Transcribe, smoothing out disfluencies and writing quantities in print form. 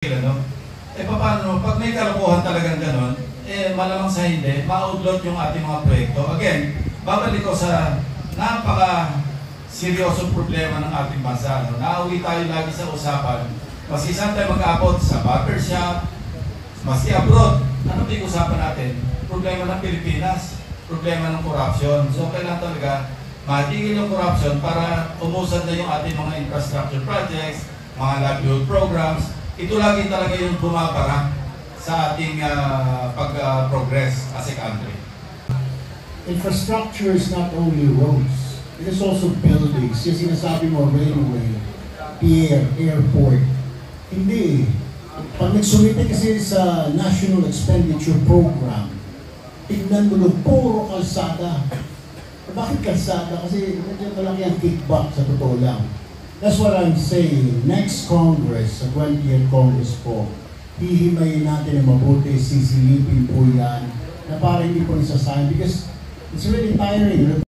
Ano? Paano, pag may kalokohan talagang ganon, malamang sa hindi, ma-outload yung ating mga proyekto. Again, babalik ko sa napaka-seryosong problema ng ating bansa. No? Nauwi tayo lagi sa usapan, maski saan tayo mag-abot sa barbershop, maski abroad. Ano ba yung usapan natin? Problema ng Pilipinas, problema ng corruption. So, kailangan talaga matigil yung corruption para umusad na yung ating mga infrastructure projects, mga livelihood programs. Ito lagi talaga yung bumabara sa ating pag-progress as a country. Infrastructure is not only roads, it is also buildings. Yung sinasabi mo, railway, pier, airport. Hindi. Pag nagsumite kasi sa National Expenditure Program, tignan mo doon, puro kalsada. Bakit kalsada? Kasi medyo malaki ang kickback sa totoo lang. That's what I'm saying. Next Congress, sa 20th Congress po, hihimayin natin ang mabuti, sisilipin po yan, na parang hindi po nisasayang because it's really tiring.